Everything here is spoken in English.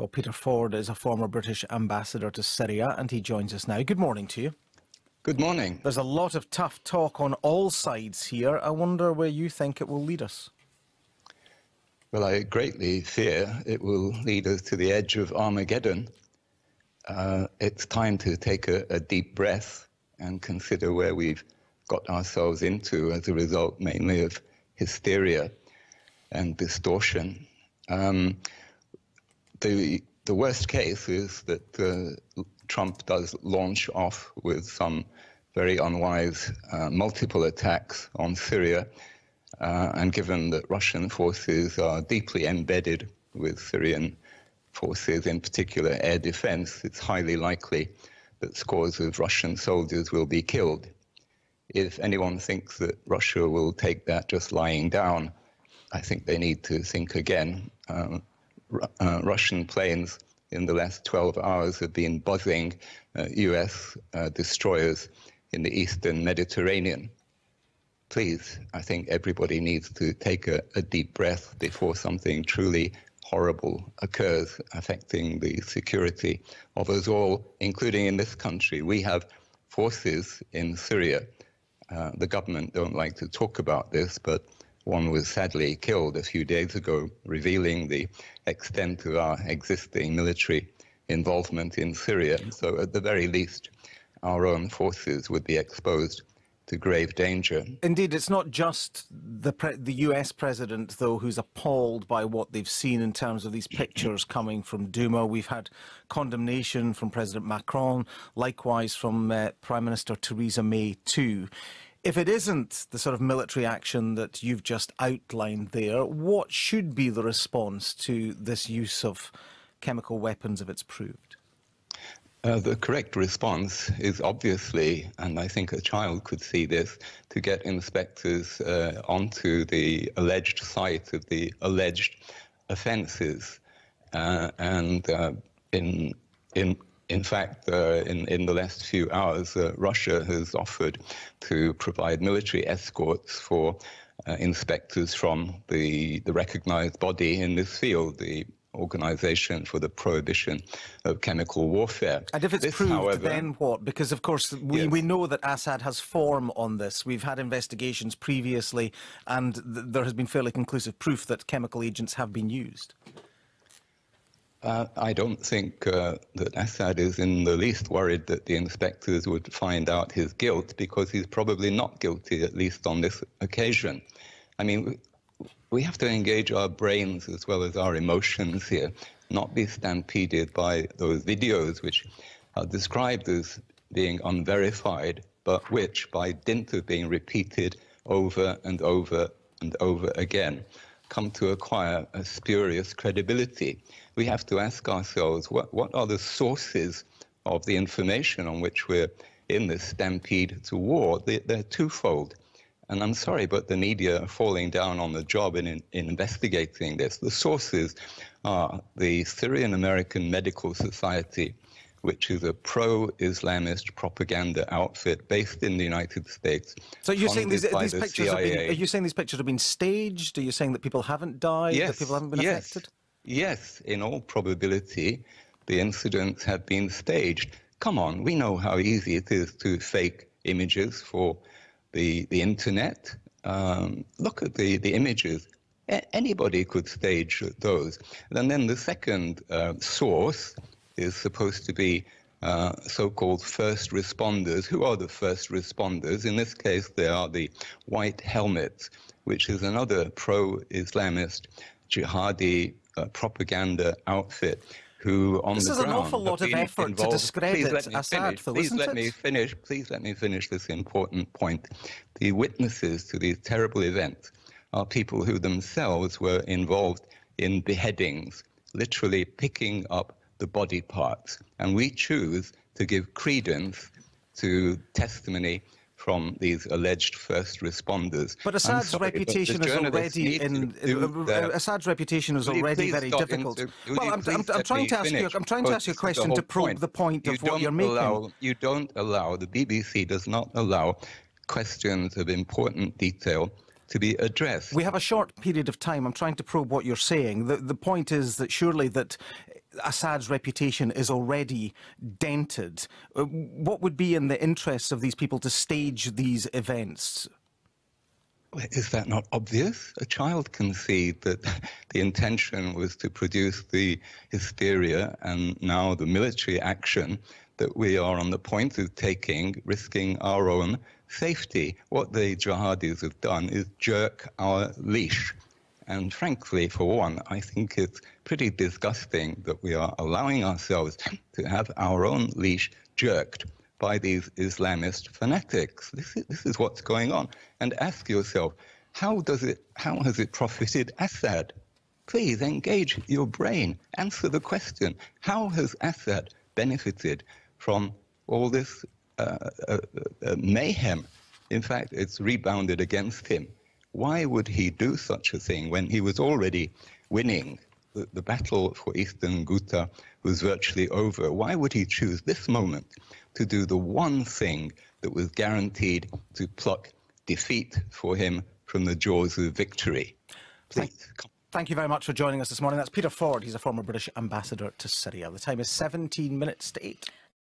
Well, Peter Ford is a former British ambassador to Syria, and he joins us now. Good morning to you. Good morning. There's a lot of tough talk on all sides here. I wonder where you think it will lead us. Well, I greatly fear it will lead us to the edge of Armageddon. It's time to take a deep breath and consider where we've got ourselves into as a result mainly of hysteria and distortion. The worst case is that Trump does launch off with some very unwise multiple attacks on Syria, and given that Russian forces are deeply embedded with Syrian forces, in particular air defense, it's highly likely that scores of Russian soldiers will be killed. If anyone thinks that Russia will take that just lying down, I think they need to think again. Russian planes in the last 12 hours have been buzzing US destroyers in the eastern Mediterranean. Please, I think everybody needs to take a deep breath before something truly horrible occurs, affecting the security of us all, including in this country. We have forces in Syria. The government don't like to talk about this, but one was sadly killed a few days ago, revealing the extent of our existing military involvement in Syria. So at the very least, our own forces would be exposed to grave danger. Indeed, it's not just the US president, though, who's appalled by what they've seen in terms of these pictures coming from Duma. We've had condemnation from President Macron, likewise from Prime Minister Theresa May too. If it isn't the sort of military action that you've just outlined there, what should be the response to this use of chemical weapons if it's proved? The correct response is obviously, and I think a child could see this, to get inspectors onto the alleged site of the alleged offences. In fact, in the last few hours, Russia has offered to provide military escorts for inspectors from the recognized body in this field, the Organization for the Prohibition of Chemical Warfare. And if it's proved, however, then what? Because, of course, we know that Assad has form on this. We've had investigations previously, and there has been fairly conclusive proof that chemical agents have been used. I don't think that Assad is in the least worried that the inspectors would find out his guilt, because he's probably not guilty, at least on this occasion. I mean, we have to engage our brains as well as our emotions here, not be stampeded by those videos which are described as being unverified, but which, by dint of being repeated over and over and over again, come to acquire a spurious credibility. We have to ask ourselves, what are the sources of the information on which we're in this stampede to war? They're twofold. And I'm sorry, but the media are falling down on the job in investigating this. The sources are the Syrian American Medical Society, which is a pro-Islamist propaganda outfit based in the United States. So you're saying these pictures have been, are you saying these pictures have been staged? Are you saying that people haven't died, that people haven't been affected? Yes, in all probability, the incidents have been staged. Come on, we know how easy it is to fake images for the internet. Look at the images. Anybody could stage those. And then the second source is supposed to be so-called first responders. Who are the first responders? In this case, they are the White Helmets, which is another pro-Islamist jihadi propaganda outfit who on the ground... This is an awful lot of effort to discredit Assad, though, isn't it? Please let me finish this important point. The witnesses to these terrible events are people who themselves were involved in beheadings, literally picking up the body parts. And we choose to give credence to testimony from these alleged first responders. But Assad's reputation is already Assad's reputation is already very difficult. Well, I'm trying to ask you a question to probe the point of what you're making. You don't allow, the BBC does not allow questions of important detail to be addressed. We have a short period of time. I'm trying to probe what you're saying. The point is that surely that Assad's reputation is already dented. What would be in the interests of these people to stage these events? Is that not obvious? A child can see that the intention was to produce the hysteria and now the military action that we are on the point of taking, risking our own safety. What the jihadis have done is jerk our leash. And frankly, for one, I think it's pretty disgusting that we are allowing ourselves to have our own leash jerked by these Islamist fanatics. This is what's going on. And ask yourself, how has it profited Assad? Please engage your brain. Answer the question. How has Assad benefited from all this mayhem? In fact, it's rebounded against him. Why would he do such a thing when he was already winning? The battle for Eastern Ghouta was virtually over. Why would he choose this moment to do the one thing that was guaranteed to pluck defeat for him from the jaws of victory? Please. Thank you very much for joining us this morning. That's Peter Ford. He's a former British ambassador to Syria. The time is 17 minutes to 8.